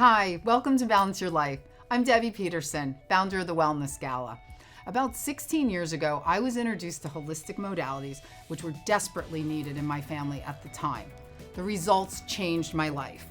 Hi, welcome to Balance Your Life. I'm Debbie Peterson, founder of the Wellness Gala. About 16 years ago, I was introduced to holistic modalities, which were desperately needed in my family at the time. The results changed my life.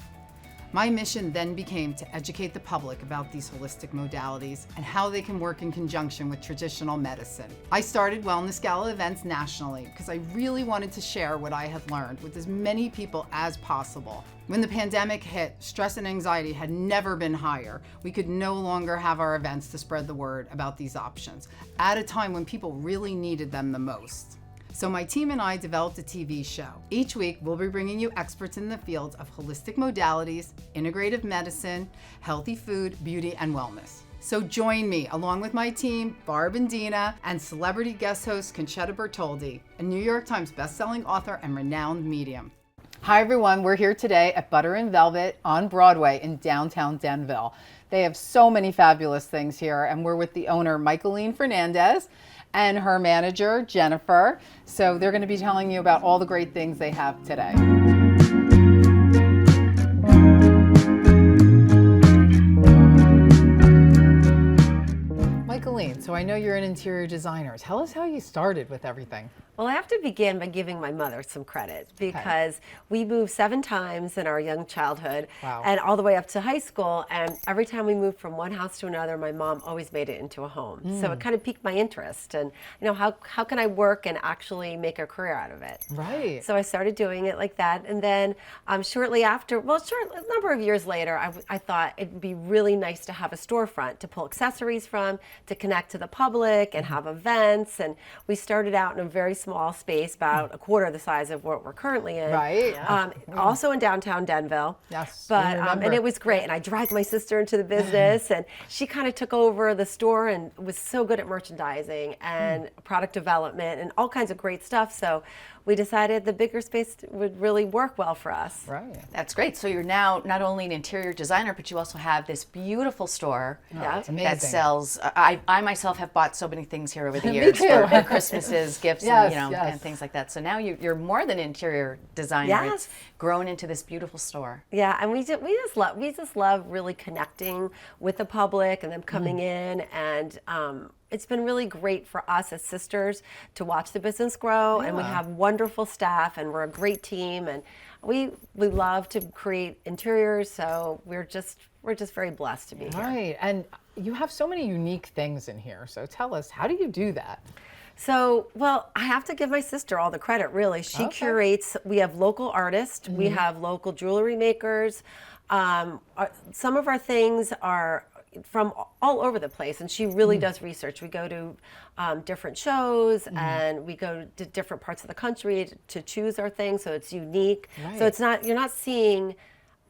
My mission then became to educate the public about these holistic modalities and how they can work in conjunction with traditional medicine. I started Wellness Gala events nationally because I really wanted to share what I had learned with as many people as possible. When the pandemic hit, stress and anxiety had never been higher. We could no longer have our events to spread the word about these options at a time when people really needed them the most. So my team and I developed a TV show. Each week, we'll be bringing you experts in the fields of holistic modalities, integrative medicine, healthy food, beauty, and wellness. So join me, along with my team, Barb and Deana, and celebrity guest host Concetta Bertoldi, a New York Times bestselling author and renowned medium. Hi everyone, we're here today at Butter and Velvet on Broadway in downtown Denville. They have so many fabulous things here, and we're with the owner, Michaeline Fernandez, and her manager, Jennifer. So they're going to be telling you about all the great things they have today. Michaeline, so I know you're an interior designer. Tell us how you started with everything. Well, I have to begin by giving my mother some credit because we moved 7 times in our young childhood and all the way up to high school. And every time we moved from one house to another, my mom always made it into a home. So it kind of piqued my interest. And, you know, how can I work and actually make a career out of it? Right. So I started doing it like that. And then shortly after, a number of years later, I thought it'd be really nice to have a storefront to pull accessories from, to connect to the public and have events. And we started out in a very small space, about a quarter the size of what we're currently in. Right. Also in downtown Denville. Yes. But and it was great. And I dragged my sister into the business, and she kind of took over the store and was so good at merchandising and product development and all kinds of great stuff. So we decided the bigger space would really work well for us. Right. That's great. So you're now not only an interior designer, but you also have this beautiful store that sells. I myself have bought so many things here over the years for Christmases, gifts, and things like that. So now you're more than interior designer. Yes. It's grown into this beautiful store. Yeah, and we just love really connecting with the public and them coming in, and it's been really great for us as sisters to watch the business grow, and we have wonderful staff, and we're a great team, and we love to create interiors, so we're just very blessed to be here. Right, and you have so many unique things in here, so tell us, how do you do that? So, well, I have to give my sister all the credit, really. She curates. We have local artists. We have local jewelry makers. Some of our things are from all over the place, and she really does research. We go to different shows, and we go to different parts of the country to choose our things, so it's unique. Right. So you're not seeing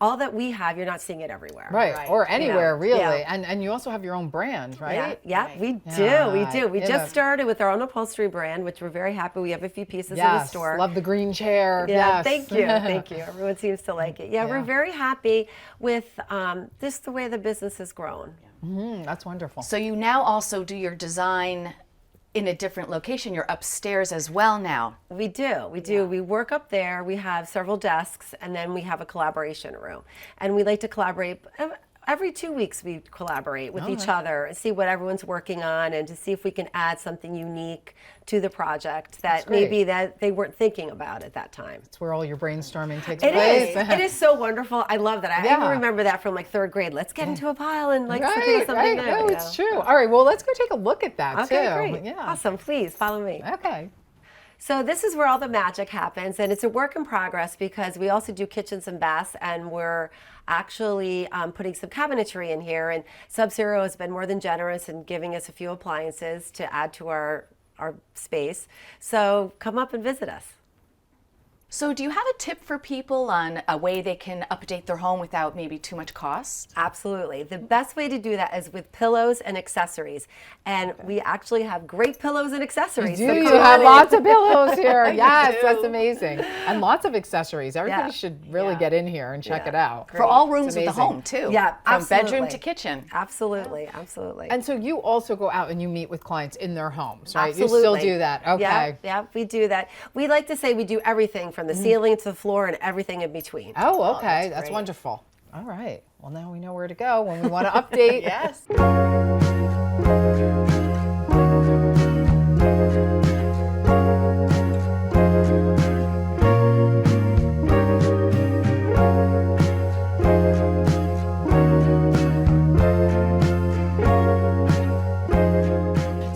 all that we have, you're not seeing it everywhere. Right, or anywhere, really. Yeah. And you also have your own brand, right? Yeah, we do. We just started with our own upholstery brand, which we're very happy. We have a few pieces in the store. Love the green chair. Yeah, yes. thank you. Everyone seems to like it. Yeah, we're very happy with the way the business has grown. That's wonderful. So you now also do your design in a different location. You're upstairs as well now. We do. We work up there. We have several desks, and then we have a collaboration room. And we like to collaborate. Every 2 weeks we collaborate with each other and see what everyone's working on, and to see if we can add something unique to the project that maybe that they weren't thinking about at that time. It's where all your brainstorming takes place. It is so wonderful. I love that. I even remember that from like 3rd grade. Let's get into a pile and think of something new. No, it's true. All right, well, let's go take a look at that too. Okay, great. Yeah. Awesome. Please follow me. Okay. So this is where all the magic happens, and it's a work in progress because we also do kitchens and baths, and we're actually putting some cabinetry in here, and Sub-Zero has been more than generous in giving us a few appliances to add to our space. So come up and visit us. So do you have a tip for people on a way they can update their home without maybe too much cost? Absolutely. The best way to do that is with pillows and accessories. And we actually have great pillows and accessories. You have lots of pillows here. Yes, that's amazing. And lots of accessories. Everybody should really get in here and check it out. For all rooms of the home, too. Yeah, from bedroom to kitchen. Absolutely, absolutely. And so you also go out and you meet with clients in their homes, right? Absolutely. You still do that. Okay. Yeah, we do that. We like to say we do everything from the ceiling to the floor and everything in between. Oh, okay. That's wonderful. All right. Well, now we know where to go when we want to update. Yes.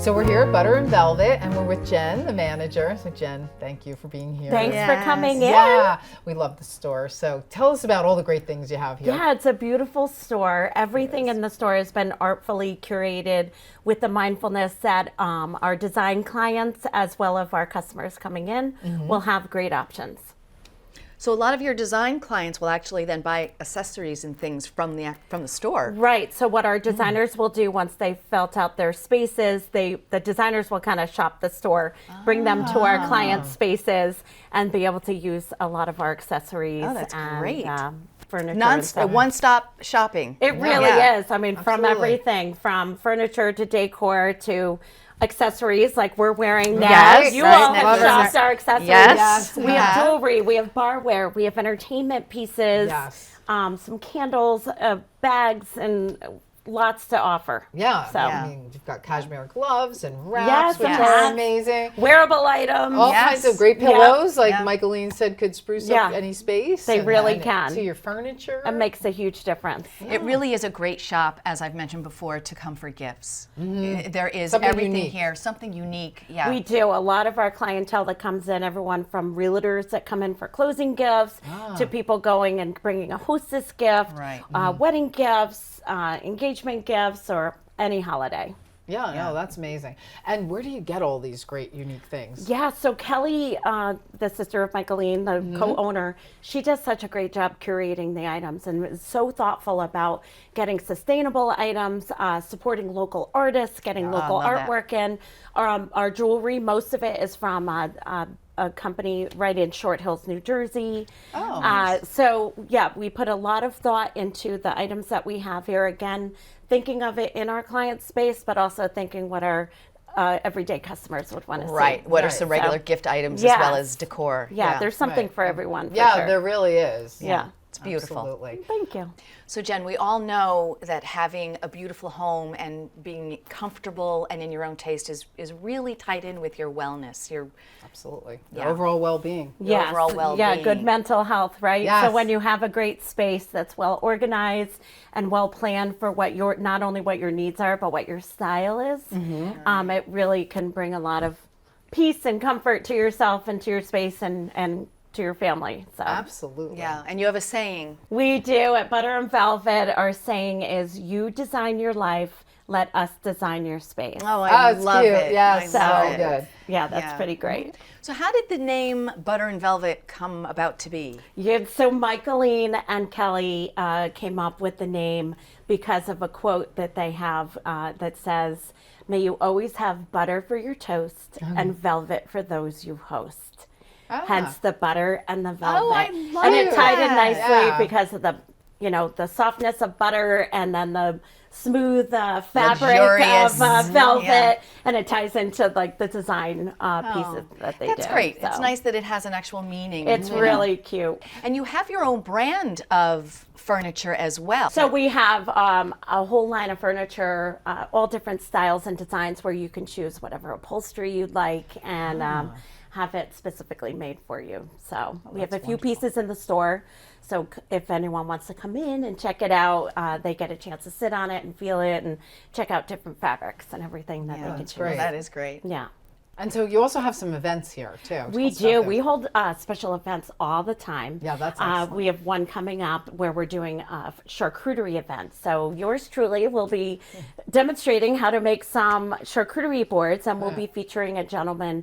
So we're here at Butter and Velvet, and we're with Jen, the manager. So Jen, thank you for being here. Thanks for coming in. Yeah, we love the store. So tell us about all the great things you have here. Yeah, it's a beautiful store. Everything in the store has been artfully curated with the mindfulness that our design clients, as well as our customers coming in, will have great options. So a lot of your design clients will actually then buy accessories and things from the store. Right. So what our designers will do once they've felt out their spaces, the designers will kind of shop the store, bring them to our client spaces, and be able to use a lot of our accessories. Oh, that's and, great. Furniture. One-stop shopping. It really is. I mean, from Absolutely. everything from furniture to decor to accessories like we're wearing now. Yes, You right all have next shopped our accessories. Yes. We have jewelry, we have barware, we have entertainment pieces, Yes. some candles, bags, and lots to offer. Yeah. So. I mean, you've got cashmere gloves and wraps, Yes, which yes. are amazing. Wearable items. All Yes. kinds of great Yeah. pillows, like Yeah. Michaeline said, could spruce Yeah. up any space. They really can. To your furniture. It makes a huge difference. It really is a great shop, as I've mentioned before, to comfort gifts. There is Something everything unique. here, something unique. Yeah. We do. A lot of our clientele that comes in, everyone from realtors that come in for closing gifts to people going and bringing a hostess gift, Right. Wedding gifts, engagement gifts, or any holiday. Yeah, no, that's amazing. And where do you get all these great, unique things? Yeah, so Kelly, the sister of Michaeline, the co-owner, she does such a great job curating the items and is so thoughtful about getting sustainable items, supporting local artists, getting local love that. artwork in. Our jewelry, most of it is from a company right in Short Hills, New Jersey. Oh, nice. So yeah, we put a lot of thought into the items that we have here. Again, thinking of it in our client space, but also thinking what our everyday customers would want to see. Right. What are some regular So- gift items as Yes. well as decor? Yeah, there's something right. for everyone. For Yeah, sure. there really is. Yeah. It's beautiful. Absolutely. Thank you. So Jen, we all know that having a beautiful home and being comfortable and in your own taste is really tied in with your wellness, your Absolutely. Yeah. Your overall well-being. Yes. overall Yeah, good well-being. mental health, right? Yes. So when you have a great space that's well organized and well planned for what your not only what your needs are, but what your style is, it really can bring a lot of peace and comfort to yourself and to your space and to your family. So Absolutely. Yeah, and you have a saying. we do at Butter and Velvet. Our saying is, "You design your life. Let us design your space." Oh, Oh, I it's love cute. it. Yes, I love so it. good. Yeah, that's Yeah. pretty great. So how did the name Butter and Velvet come about to be? Yeah, so Michaeline and Kelly came up with the name because of a quote that they have that says, "May you always have butter for your toast and velvet for those you host." Hence the butter and the velvet. Oh, I love and it tied in that. nicely Yeah. because of the softness of butter and then the smooth fabric Luxurious. of velvet, Yeah. and it ties into like the design pieces that they do. That's great. It's So nice that it has an actual meaning. It's you know. really cute. And you have your own brand of furniture as well. So we have a whole line of furniture, all different styles and designs where you can choose whatever upholstery you'd like and have it specifically made for you. So we have a few pieces in the store. So if anyone wants to come in and check it out, they get a chance to sit on it and feel it and check out different fabrics and everything that they can that's choose. great. That is great. Yeah. And so you also have some events here, too. We do. We hold special events all the time. Yeah, that's excellent. We have one coming up where we're doing a charcuterie event. So yours truly will be demonstrating how to make some charcuterie boards, and we'll be featuring a gentleman,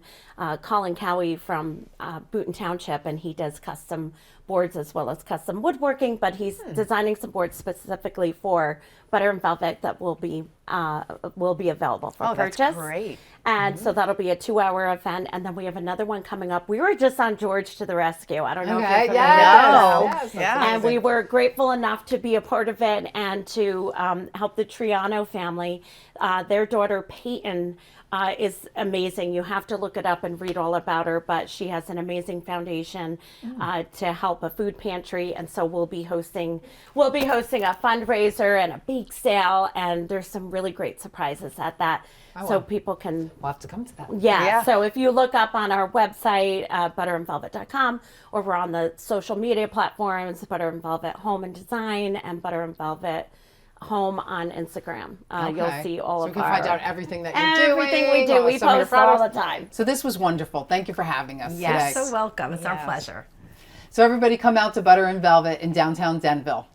Colin Cowie from Boonton Township, and he does custom boards as well as custom woodworking, but he's designing some boards specifically for Butter and Velvet that will be available for purchase. That's great. And so that'll be a 2-hour event. And then we have another one coming up. We were just on George to the Rescue. I don't know if Okay, you're yes. familiar. Yes, that's Yeah. And we amazing. were grateful enough to be a part of it and to help the Triano family. Their daughter, Peyton, is amazing. You have to look it up and read all about her, but she has an amazing foundation to help help a food pantry, and so we'll be hosting a fundraiser and a bake sale, and there's some really great surprises at that. So people can... We'll have to come to that. Yeah. So if you look up on our website, butterandvelvet.com, or we're on the social media platforms, Butter and Velvet Home and Design and Butter and Velvet Home on Instagram. You'll see all so of we can our... find out everything that you're doing. Everything we do. We post all the time. So this was wonderful. Thank you for having us Yes, today. so welcome. It's our pleasure. So everybody come out to Butter and Velvet in downtown Denville.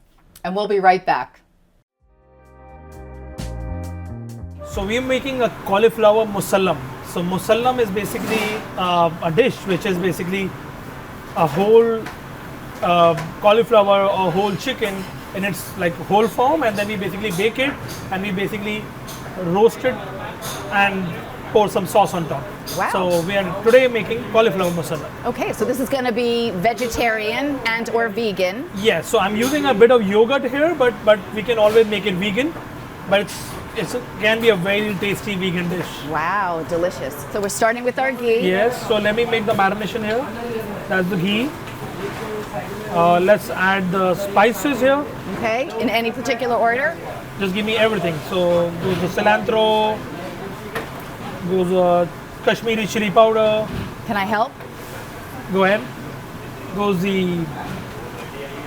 And we'll be right back. So we're making a cauliflower musallam. So musallam is basically a dish which is basically a whole cauliflower or whole chicken in its like whole form, and then we basically bake it and we basically roast it and pour some sauce on top. Wow. So we are today making cauliflower musallam. Okay, so this is going to be vegetarian and or vegan. Yes, so I'm using a bit of yogurt here, but we can always make it vegan. But it can be a very tasty vegan dish. Wow, delicious. So we're starting with our ghee. Yes, so let me make the marination here. That's the ghee. Let's add the spices here. Okay, in any particular order? Just give me everything. So goes the cilantro, goes Kashmiri chili powder. Can I help? Go ahead. Goes the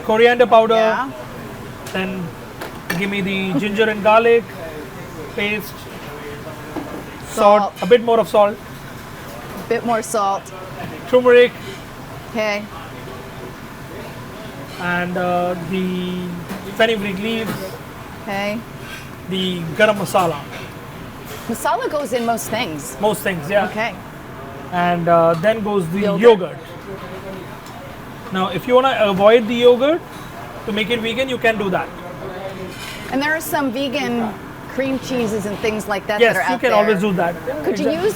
coriander powder. Yeah. Then give me the ginger and garlic paste. Salt. A bit more of salt. A bit more salt. Turmeric. Okay. And the fenugreek leaves. Okay. The garam masala. Masala goes in most things. Most things, yeah. Okay. And then goes the yogurt. Now, if you want to avoid the yogurt to make it vegan, you can do that. And there are some vegan cream cheeses and things like that Yes, that are you out can there. always do that. Could you use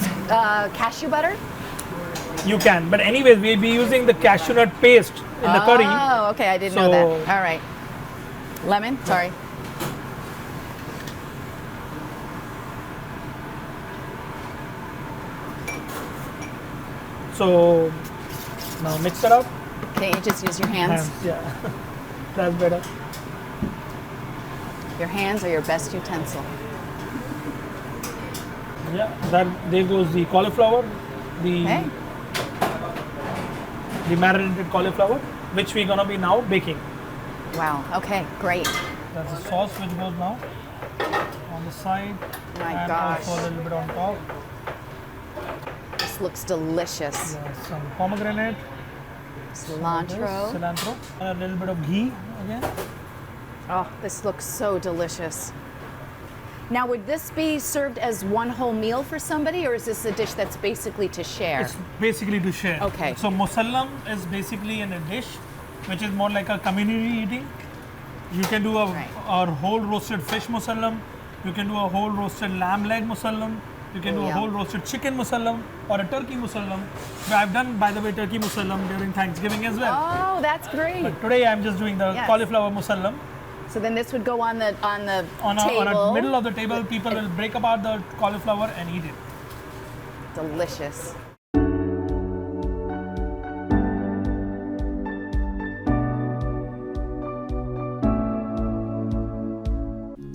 cashew butter? You can, but anyways, we'll be using the cashew nut paste in the curry. Oh, okay, I didn't know that. All right. Lemon, sorry. So now mix it up. Can't you just use your hands? Yeah, that's better. Your hands are your best utensil. Yeah, there goes the cauliflower, the marinated cauliflower, which we're gonna be now baking. Wow. Okay. Great. That's the sauce which goes now on the side. My and gosh. also a little bit on top. This looks delicious. Some pomegranate, Cilantro. cilantro, and a little bit of ghee again. Oh, this looks so delicious. Now, would this be served as one whole meal for somebody, or is this a dish that's basically to share? It's basically to share. Okay. So musallam is basically in a dish which is more like a community eating. You can do a whole roasted fish musallam. You can do a whole roasted lamb leg musallam. You can do a whole roasted chicken musallam or a turkey musallam. I've done, by the way, turkey musallam during Thanksgiving as well. Oh, that's great. But today I'm just doing the cauliflower musallam. So then this would go on the table. On a middle of the table, people will break apart the cauliflower and eat it. Delicious.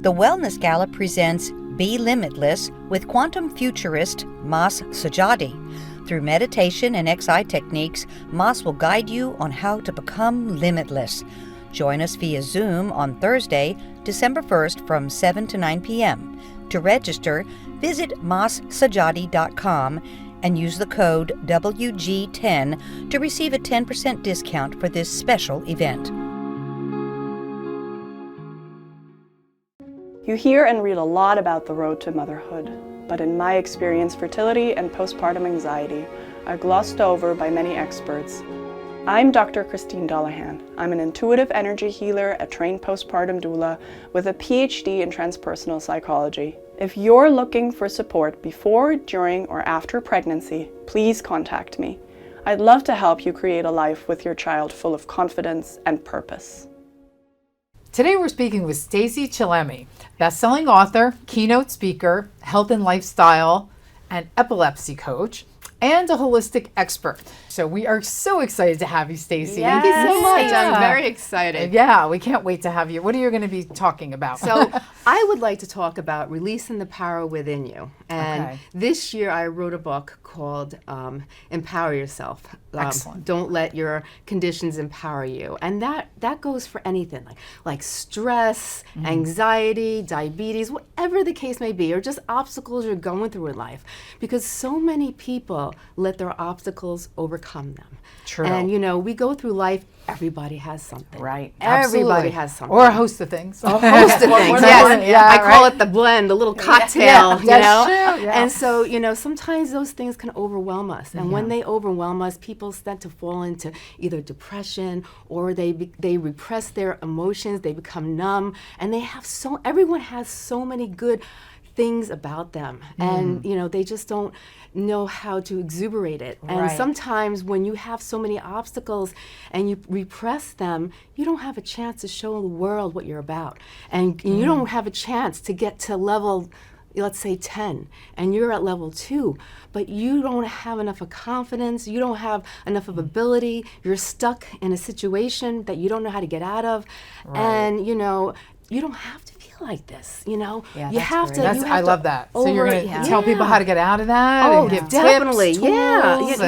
The Wellness Gala presents Be Limitless with quantum futurist Mas Sajadi. Through meditation and XI techniques, Mas will guide you on how to become limitless. Join us via Zoom on Thursday, December 1st from 7 to 9 p.m. To register, visit massajadi.com and use the code WG10 to receive a 10% discount for this special event. You hear and read a lot about the road to motherhood, but in my experience, fertility and postpartum anxiety are glossed over by many experts. I'm Dr. Christine Dullahan. I'm an intuitive energy healer, a trained postpartum doula with a PhD in transpersonal psychology. If you're looking for support before, during, or after pregnancy, please contact me. I'd love to help you create a life with your child full of confidence and purpose. Today we're speaking with Stacey Chillemi, best-selling author, keynote speaker, health and lifestyle, and epilepsy coach. and a holistic expert. So we are so excited to have you, Stacey. Yes. Thank you so much. Yeah. I'm very excited. Yeah, we can't wait to have you. What are you going to be talking about? So I would like to talk about releasing the power within you. And Okay. this year I wrote a book called Empower Yourself. Excellent. Don't let your conditions empower you. And that goes for anything like stress, anxiety, diabetes, whatever the case may be, or just obstacles you're going through in life. Because so many people let their obstacles overcome them. True. And we go through life, everybody has something. Right. Everybody has something. Or a host of things. A host of things. more than Yes. one, yeah, I call right. it the blend, the little cocktail, that's true, yeah. And so, sometimes those things can overwhelm us. And when they overwhelm us, people start to fall into either depression or they repress their emotions, they become numb, and everyone has so many good things about them. And, they just don't know how to exuberate it. And Right. sometimes when you have so many obstacles and you repress them, you don't have a chance to show the world what you're about. And you don't have a chance to get to level, let's say 10, and you're at level 2, but you don't have enough of confidence, you don't have enough of ability, you're stuck in a situation that you don't know how to get out of. And, you don't have to feel like this, you that's have great. to. That's, you have I to love that. So you're going to tell people how to get out of that? Oh, and give definitely. tips, Yeah. tools,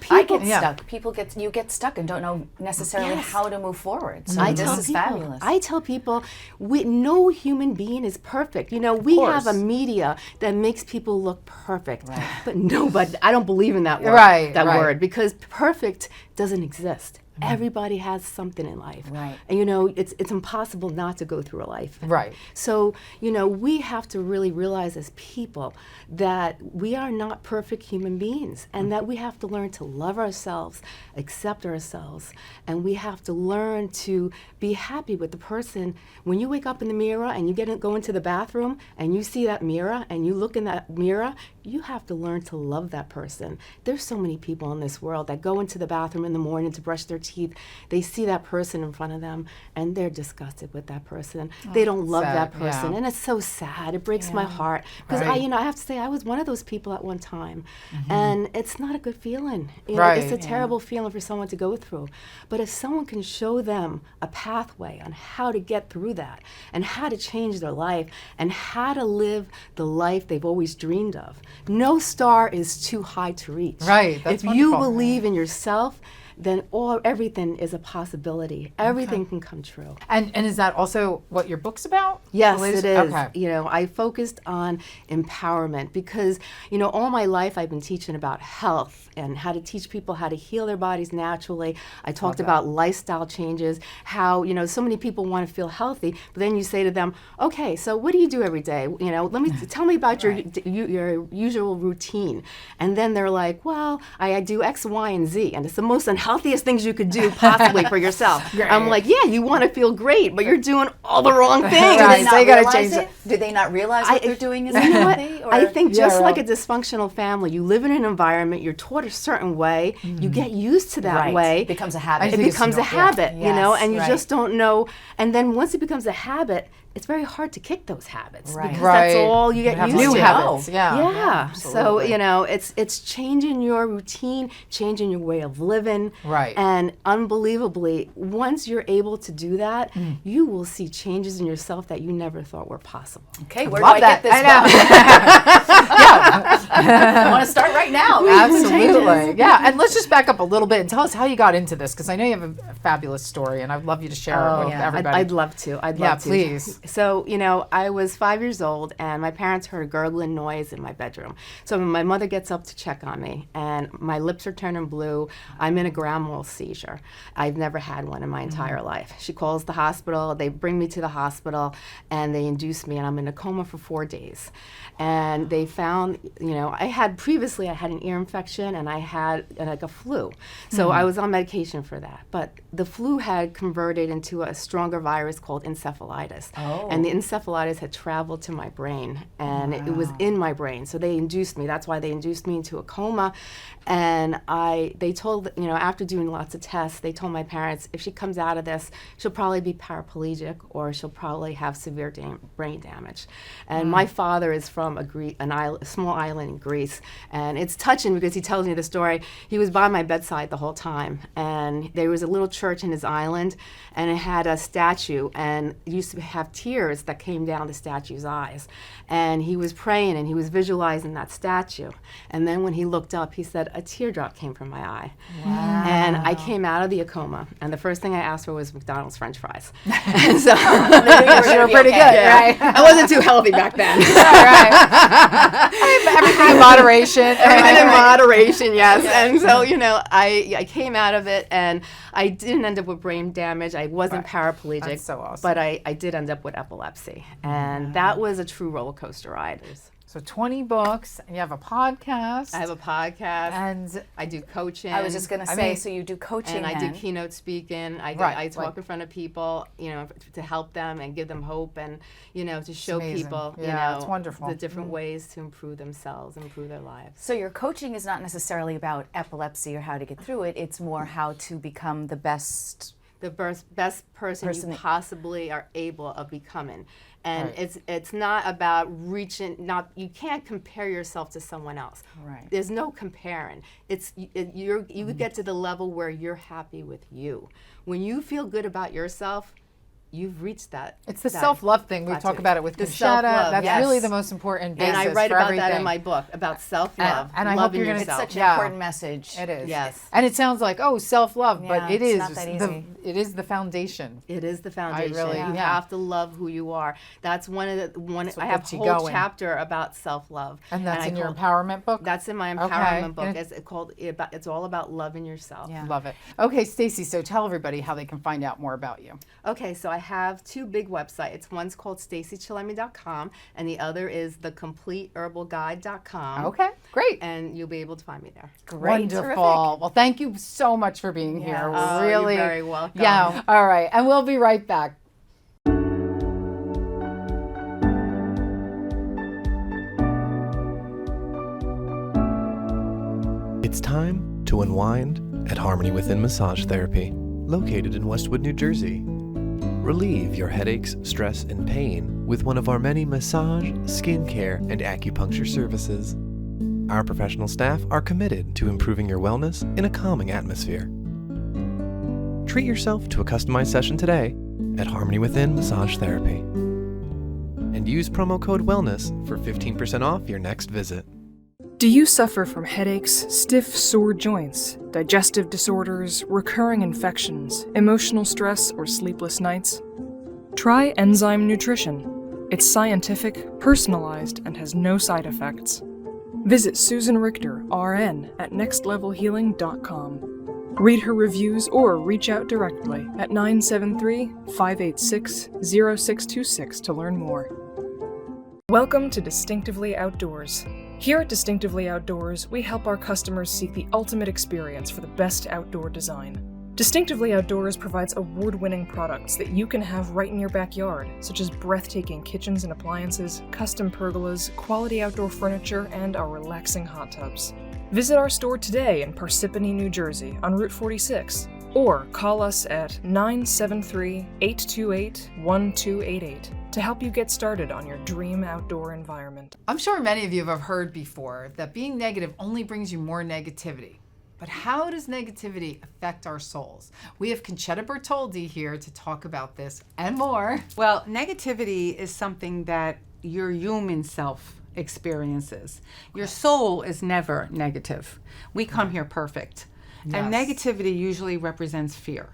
I get Yeah. stuck. You get stuck and don't know necessarily Yes. how to move forward. So I this tell is people, fabulous. I tell people, no human being is perfect. We have a media that makes people look perfect, but nobody. I don't believe in that word. Right, that right. word, because perfect doesn't exist. Everybody has something in life, Right. and it's impossible not to go through a life. Right. So we have to really realize as people that we are not perfect human beings, and that we have to learn to love ourselves, accept ourselves, and we have to learn to be happy with the person. When you wake up in the mirror and you go into the bathroom and you see that mirror and you look in that mirror, you have to learn to love that person. There's so many people in this world that go into the bathroom in the morning to brush their teeth. They see that person in front of them and they're disgusted with that person. They don't love sad, that person, yeah. and it's so sad. It breaks my heart because Right. I have to say I was one of those people at one time, and it's not a good feeling. Right. It's a terrible feeling for someone to go through. But if someone can show them a pathway on how to get through that and how to change their life and how to live the life they've always dreamed of, no star is too high to reach. Right, that's if you wonderful. believe in yourself, then everything is a possibility. Everything can come true. And is that also what your book's about? Yes, Liz? it is. Okay. I focused on empowerment because, all my life I've been teaching about health and how to teach people how to heal their bodies naturally. I talked about lifestyle changes, how, so many people want to feel healthy, but then you say to them, okay, so what do you do every day? Tell me about your usual routine. And then they're like, well, I do X, Y, and Z, and it's the most unhealthiest things you could do possibly for yourself. I'm like, yeah, you want to feel great, but you're doing all the wrong things. Right. Do They they gotta not change realize it? Do they not realize what they're doing is You know what? unhealthy? Or? I think just Yeah, like a right. dysfunctional family, you live in an environment, you're taught a certain way, you get used to that Right. way. It becomes a habit. I It think it's becomes a yeah. habit, Yes, and you right. just don't know. And then once it becomes a habit, it's very hard to kick those habits Right. because Right. that's all you get have used new to. habits. Yeah. Yeah. So, absolutely. it's changing your routine, changing your way of living. Right. And unbelievably, once you're able to do that, you will see changes in yourself that you never thought were possible. Okay, where Love do I that. get this I know. book? I want to start right now. Absolutely. Yeah. And let's just back up a little bit and tell us how you got into this, because I know you have a fabulous story and I'd love you to share it with everybody. I'd love to. I'd Yeah, love to. please. So, I was 5 years old and my parents heard a gurgling noise in my bedroom. So my mother gets up to check on me and my lips are turning blue. I'm in a grand mal seizure. I've never had one in my entire life. She calls the hospital. They bring me to the hospital and they induce me, and I'm in a coma for 4 days. And they found, I had an ear infection and I had like a flu. So I was on medication for that. But the flu had converted into a stronger virus called encephalitis. and the encephalitis had traveled to my brain, and it was in my brain. So they induced me. That's why they induced me into a coma. And they told, after doing lots of tests, they told my parents, if she comes out of this, she'll probably be paraplegic or she'll probably have severe brain damage. And my father is from a small island in Greece. And it's touching because he tells me the story. He was by my bedside the whole time. And there was a little church in his island, and it had a statue, and it used to have tears that came down the statue's eyes. And he was praying, and he was visualizing that statue. And then when he looked up, he said, a teardrop came from my eye. Wow. And I came out of the coma, and the first thing I asked for was McDonald's French fries. And so you were pretty good, right? I wasn't too healthy back then. Everything in moderation. Everything in moderation, yes. And so, I came out of it, and I didn't end up with brain damage. I wasn't paraplegic. That's so awesome. But I did end up with epilepsy. And that was a true roller coaster ride. So 20 books, and you have a podcast. I have a podcast. And I do coaching. I was just going to say, so you do coaching and I do keynote speaking. I talk in front of people, to help them and give them hope, and to show people, it's wonderful. the different ways to improve themselves, improve their lives. So your coaching is not necessarily about epilepsy or how to get through it. It's more how to become the best person you possibly are able of becoming. And it's not about you can't compare yourself to someone else. Right. There's no comparing. You get to the level where you're happy with you. When you feel good about yourself, you've reached that. It's the self-love thing. We talk about it with Concetta. That's really the most important basis. And I write for about everything. that in my book, about self-love. And I hope you're going to. It's such an important message. It is. Yes. And it sounds like, self-love, but it is not that easy. It is the foundation. It is the foundation. You have to love who you are. That's I have a whole chapter about self-love. And that's in your empowerment book? That's in my empowerment book. It's all about loving yourself. Yeah. Love it. Okay, Stacey, so tell everybody how they can find out more about you. Okay, so I have two big websites. One's called StaceyChillemi.com, and the other is thecompleteherbalguide.com. Okay, great. And you'll be able to find me there. Great. Wonderful. Terrific. Well, thank you so much for being here. We're really you're very welcome. Yeah. All right, and we'll be right back. It's time to unwind at Harmony Within Massage Therapy, located in Westwood, New Jersey. Relieve your headaches, stress, and pain with one of our many massage, skincare, and acupuncture services. Our professional staff are committed to improving your wellness in a calming atmosphere. Treat yourself to a customized session today at Harmony Within Massage Therapy. And use promo code WELLNESS for 15% off your next visit. Do you suffer from headaches, stiff, sore joints, digestive disorders, recurring infections, emotional stress, or sleepless nights? Try Enzyme Nutrition. It's scientific, personalized, and has no side effects. Visit Susan Richter, RN, at nextlevelhealing.com. Read her reviews or reach out directly at 973-586-0626 to learn more. Welcome to Distinctively Outdoors. Here at Distinctively Outdoors, we help our customers seek the ultimate experience for the best outdoor design. Distinctively Outdoors provides award-winning products that you can have right in your backyard, such as breathtaking kitchens and appliances, custom pergolas, quality outdoor furniture, and our relaxing hot tubs. Visit our store today in Parsippany, New Jersey, on Route 46, or call us at 973-828-1288 to help you get started on your dream outdoor environment. I'm sure many of you have heard before that being negative only brings you more negativity. But how does negativity affect our souls? We have Concetta Bertoldi here to talk about this and more. Well, negativity is something that your human self experiences. Your soul is never negative. We come here perfect. Yes. And negativity usually represents fear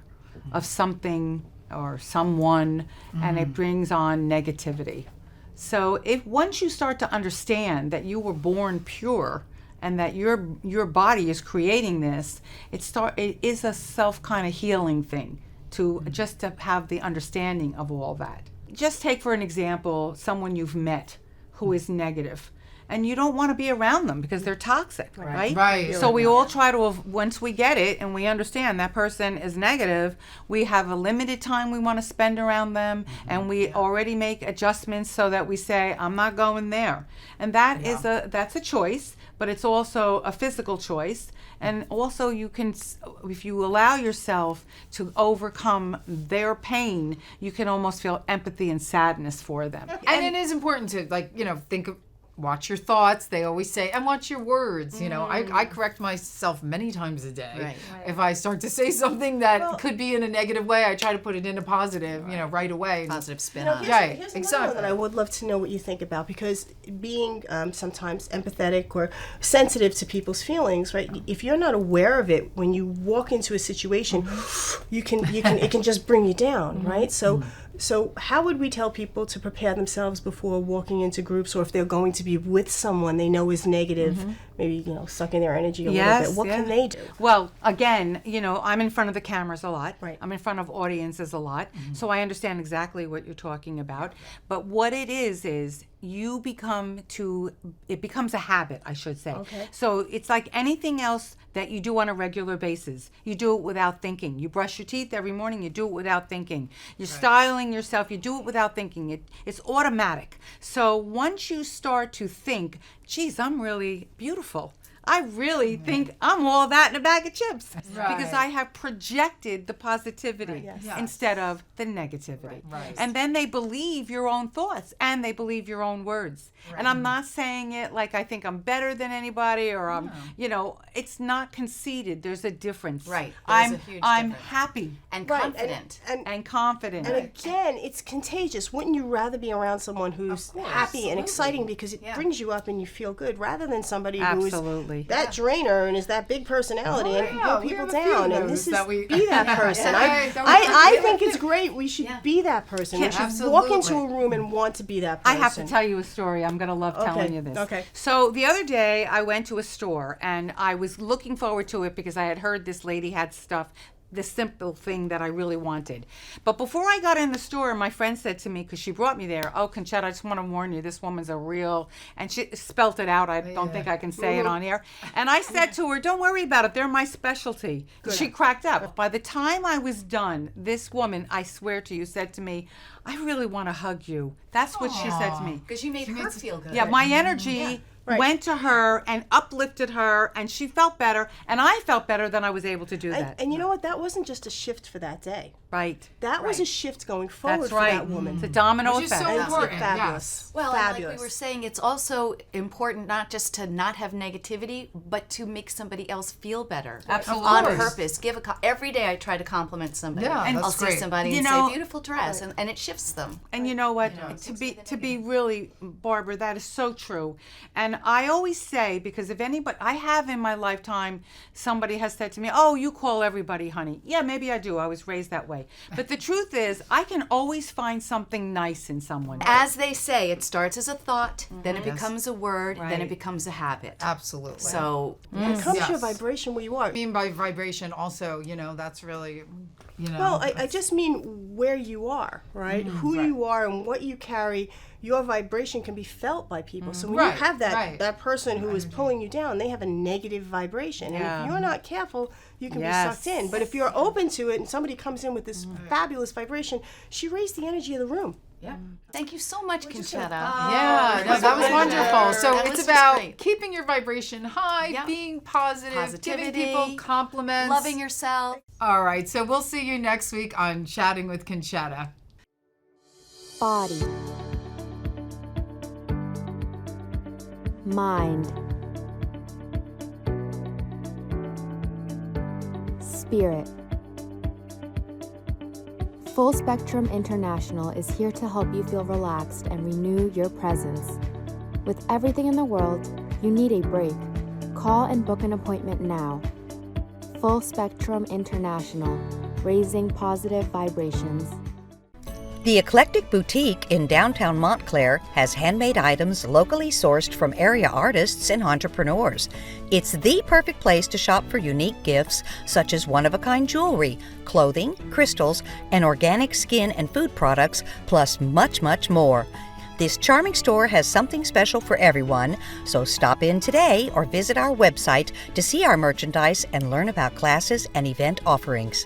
of something or someone, and it brings on negativity. So once you start to understand that you were born pure and that your body is creating this, it is a self kind of healing thing to just to have the understanding of all that. Just take for an example someone you've met who is negative, and you don't want to be around them because they're toxic, right? Right. So we all try to, once we get it and we understand that person is negative, we have a limited time we want to spend around them, and we already make adjustments so that we say, I'm not going there. And that is that's a choice, but it's also a physical choice. And also you can, if you allow yourself to overcome their pain, you can almost feel empathy and sadness for them. And it is important to, like, you know, watch your thoughts. They always say, and watch your words. You know, I correct myself many times a day. Right. If I start to say something that could be in a negative way, I try to put it in a positive, you know, right away. Positive spin You know, on it. here's another one that I would love to know what you think about, because being sometimes empathetic or sensitive to people's feelings, right? If you're not aware of it, when you walk into a situation, it can just bring you down, right? So how would we tell people to prepare themselves before walking into groups, or if they're going to be with someone they know is negative, maybe, you know, sucking their energy a little bit? What can they do? Well, again, you know, I'm in front of the cameras a lot. Right. I'm in front of audiences a lot. So I understand exactly what you're talking about. But what it is you it becomes a habit, I should say. Okay. So it's like anything else that you do on a regular basis. You do it without thinking. You brush your teeth every morning, you do it without thinking. You're styling yourself, you do it without thinking. It's automatic. So once you start to think, geez, I'm really beautiful. I really think I'm all that in a bag of chips because I have projected the positivity instead of the negativity. Right. And then they believe your own thoughts and they believe your own words. And I'm not saying it like I think I'm better than anybody or I'm, you know, it's not conceited. There's a difference. Right. I'm There's a huge I'm difference. happy And Right, confident. and confident. And again, it's contagious. Wouldn't you rather be around someone who's happy and exciting because it brings you up and you feel good, rather than somebody who is that drainer and is that big personality and can put people down? And this is be that person. I think it's great. We should be that person. We should walk into a room and want to be that person. I have to tell you a story. I'm going to love telling you this. Okay. So the other day I went to a store and I was looking forward to it because I had heard this lady had stuff, the simple thing that I really wanted. But before I got in the store, my friend said to me, because she brought me there, oh, Concetta, I just want to warn you, this woman's a real, and she spelt it out. I don't think I can say it on here. And I said to her, don't worry about it. They're my specialty. She cracked up. By the time I was done, this woman, I swear to you, said to me, I really want to hug you. That's what she said to me. Because you made her feel good. Yeah, my energy went to her and uplifted her, and she felt better, and I felt better than I was able to do that. And you know what? That wasn't just a shift for that day. Right. That was a shift going forward That's for right. that woman. It's a domino Which is effect. so important. Fabulous. Well, fabulous. and like we were saying, it's also important not just to not have negativity, but to make somebody else feel better. Absolutely. On purpose. Every day I try to compliment somebody. Yeah, and that's I'll see great. somebody You and know- say, beautiful dress, and it shifts them. And you know what? To be really, Barbara, that is so true. And I always say, because if anybody, I have in my lifetime, somebody has said to me, oh, you call everybody honey. Yeah, maybe I do. I was raised that way. But the truth is, I can always find something nice in someone. As they say, it starts as a thought, then it becomes a word, then it becomes a habit. Absolutely. So, it comes to your vibration where you are. I mean by vibration also, you know, that's really, you know. Well, I just mean where you are, right? Who you are and what you carry. Your vibration can be felt by people. So when you have that person who is pulling you down, they have a negative vibration. And if you're not careful, you can be sucked in. But if you're open to it and somebody comes in with this fabulous vibration, she raised the energy of the room. yeah. Thank you so much, Concetta. Yeah, no, that was wonderful. So That it's was about great. keeping your vibration high, being positive, giving Positivity, people compliments. Loving yourself. All right, so we'll see you next week on Chatting with Concetta. Body, mind, spirit. Full Spectrum International is here to help you feel relaxed and renew your presence. With everything in the world, you need a break. Call and book an appointment now. Full Spectrum International, raising positive vibrations. The Eclectic Boutique in downtown Montclair has handmade items locally sourced from area artists and entrepreneurs. It's the perfect place to shop for unique gifts such as one-of-a-kind jewelry, clothing, crystals, and organic skin and food products, plus much, much more. This charming store has something special for everyone, so stop in today or visit our website to see our merchandise and learn about classes and event offerings.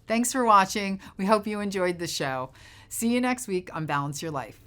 Thanks for watching. We hope you enjoyed the show. See you next week on Balance Your Life.